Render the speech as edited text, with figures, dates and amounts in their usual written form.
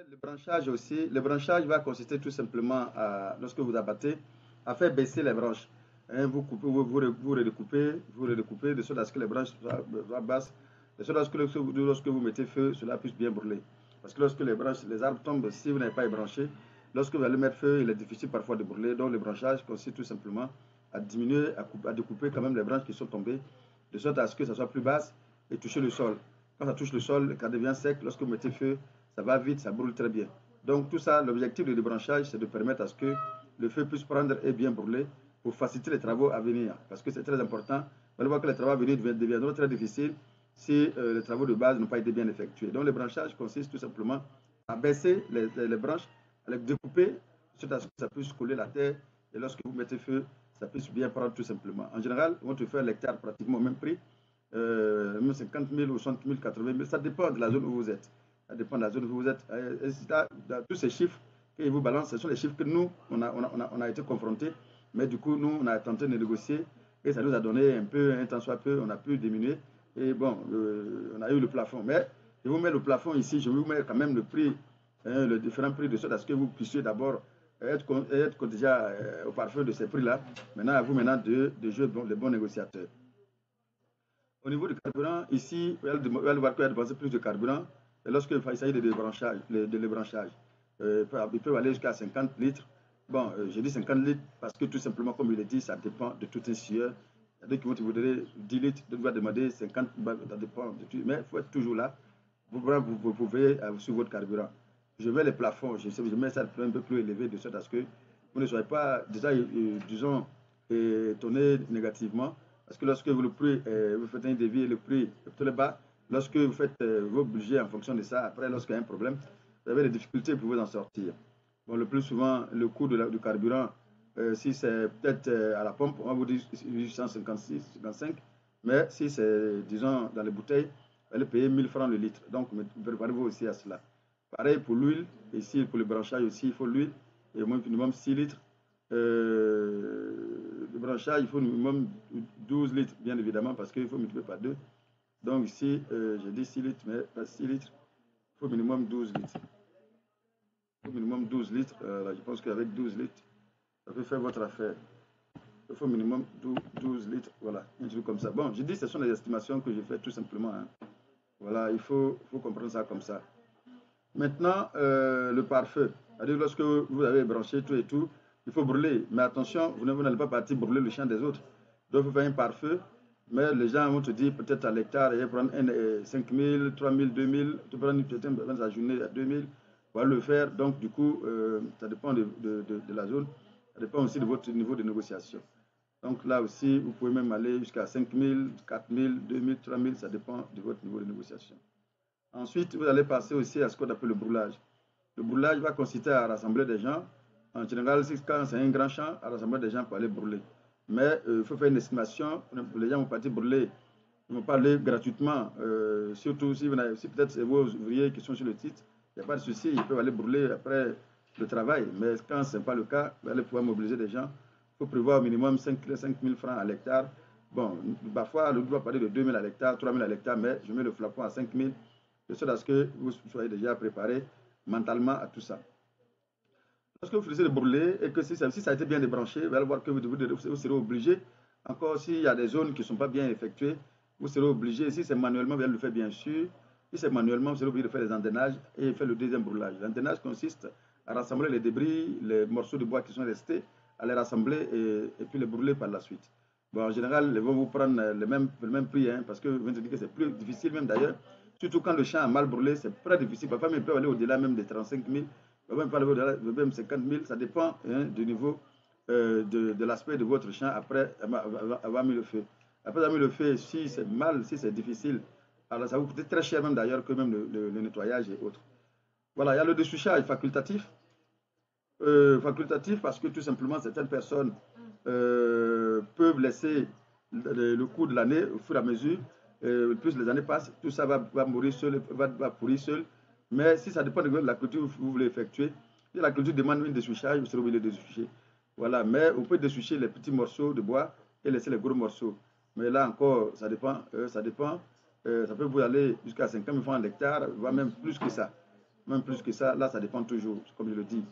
le branchage aussi, le branchage va consister tout simplement à, lorsque vous abattez, à faire baisser les branches. Hein, vous coupez, vous redécoupez de sorte à ce que les branches soient basses, de sorte à ce que lorsque vous mettez feu, cela puisse bien brûler. Parce que lorsque les branches, les arbres tombent, si vous n'avez pas branché, lorsque vous allez mettre feu, il est difficile parfois de brûler. Donc le branchage consiste tout simplement à diminuer, à découper quand même les branches qui sont tombées, de sorte à ce que ça soit plus basse et toucher le sol. Quand ça touche le sol, quand ça devient sec, lorsque vous mettez feu, ça va vite, ça brûle très bien. Donc tout ça, l'objectif du débranchage, c'est de permettre à ce que le feu puisse prendre et bien brûler pour faciliter les travaux à venir. Parce que c'est très important. Vous allez voir que les travaux à venir deviendront très difficiles si les travaux de base n'ont pas été bien effectués. Donc le branchage consiste tout simplement à baisser les branches, à les découper, de sorte à ce que ça puisse coller la terre. Et lorsque vous mettez feu, ça puisse bien prendre tout simplement. En général, on te fait l'hectare pratiquement au même prix. 50 000 ou 60 000, 80 000, ça dépend de la zone où vous êtes. Ça dépend de la zone où vous êtes. Tous ces chiffres qu'ils vous balancent, ce sont les chiffres que nous, on a été confrontés. Mais du coup, nous, on a tenté de négocier et ça nous a donné un peu, un temps soit peu, on a pu diminuer. Et bon, on a eu le plafond. Mais je vous mets le plafond ici, je vais vous mettre quand même le prix, hein, le différent prix de sorte à ce que vous puissiez d'abord être déjà au parfum de ces prix-là. Maintenant, à vous maintenant de jouer les bons négociateurs. Au niveau du carburant, ici, vous allez voir qu'il y a dépensé plus de carburant lorsqu'il s'agit de débranchage. Ils peuvent aller jusqu'à 50 litres. Bon, je dis 50 litres parce que tout simplement, comme il est dit, ça dépend de tout un sieur. Il y a d'autres qui vont te donner 10 litres, d'autres vont demander 50, ça dépend de tout. Mais il faut être toujours là. Vous pouvez sur votre carburant. Je vais les plafonds, je mets ça un peu plus élevé de sorte à ce que vous ne soyez pas déjà, disons, étonné négativement. Parce que lorsque vous, vous faites un devis et le prix est plutôt bas, lorsque vous faites vos budgets en fonction de ça, après, lorsqu'il y a un problème, vous avez des difficultés pour vous en sortir. Bon, le plus souvent, le coût du carburant, si c'est peut-être à la pompe, on va vous dire 856, 55, mais si c'est, disons, dans les bouteilles, vous allez payer 1000 francs le litre. Donc, préparez-vous aussi à cela. Pareil pour l'huile, ici, pour le branchage aussi, il faut l'huile, et au moins minimum 6 litres. Le branchage, il faut minimum 12 litres, bien évidemment, parce qu'il faut multiplier par 2. Donc ici, j'ai dit 6 litres, mais pas 6 litres, il faut minimum 12 litres. Il faut minimum 12 litres. Là, je pense qu'avec 12 litres, ça peut faire votre affaire. Il faut minimum 12 litres, voilà, un truc comme ça. Bon, je dis, ce sont les estimations que j'ai faites tout simplement. Hein. Voilà, il faut comprendre ça comme ça. Maintenant, le pare-feu. C'est-à-dire, lorsque vous avez branché tout et tout, il faut brûler. Mais attention, vous n'allez pas partir brûler le champ des autres. Donc, vous faites un pare-feu. Mais les gens vont te dire peut-être à l'hectare, ils vont prendre 5 000, 3 000, 2 000, tu prends peut-être la journée à 2 000, on va le faire. Donc, du coup, ça dépend de la zone. Ça dépend aussi de votre niveau de négociation. Donc, là aussi, vous pouvez même aller jusqu'à 5 000, 4 000, 2 000, 3 000, ça dépend de votre niveau de négociation. Ensuite, vous allez passer aussi à ce qu'on appelle le brûlage. Le brûlage va consister à rassembler des gens. En général, quand c'est un grand champ, à rassembler des gens pour aller brûler. Mais il faut faire une estimation. Les gens vont partir brûler. Ils vont pas aller gratuitement. Surtout si peut-être c'est vos ouvriers qui sont sur le titre. Il n'y a pas de souci. Ils peuvent aller brûler après le travail. Mais quand ce n'est pas le cas, vous allez pouvoir mobiliser des gens. Il faut prévoir au minimum 5 000 francs à l'hectare. Bon, parfois, le doit parler de 2 000 à l'hectare, 3 000 à l'hectare, mais je mets le flacon à 5 000 de sorte à ce que vous soyez déjà préparé mentalement à tout ça. Lorsque vous finissez de brûler et que si ça a été bien débranché, vous allez voir que vous serez obligé, encore s'il y a des zones qui ne sont pas bien effectuées, vous serez obligé, si c'est manuellement, vous allez le faire bien sûr. Si c'est manuellement, vous serez obligé de faire les andenages et faire le deuxième brûlage. L'andenage consiste à rassembler les débris, les morceaux de bois qui sont restés, à les rassembler et puis les brûler par la suite. Bon, en général, ils vont vous prendre le même prix, hein, parce que je vous dis que c'est plus difficile même d'ailleurs. Surtout quand le champ a mal brûlé, c'est très difficile. Parfois, ils peuvent aller au-delà même des 35 000, même pas au-delà de même 50 000. Ça dépend hein, du niveau de l'aspect de votre champ après avoir mis le feu. Après avoir mis le feu, si c'est mal, si c'est difficile, alors ça vous coûte très cher même d'ailleurs que même le nettoyage et autres. Voilà, il y a le dessouchage facultatif. Facultatif parce que tout simplement certaines personnes peuvent laisser le cours de l'année au fur et à mesure, plus les années passent, tout ça va mourir seul, va pourrir seul. Mais si ça dépend de la culture que vous voulez effectuer, si la culture demande une dessouchage, vous serez obligé de dessoucher. Voilà, mais vous pouvez dessoucher les petits morceaux de bois et laisser les gros morceaux. Mais là encore, ça dépend. Ça peut vous aller jusqu'à 50 000 francs à l'hectare, voire même plus que ça. même plus que ça, là, ça dépend toujours, comme je le dis.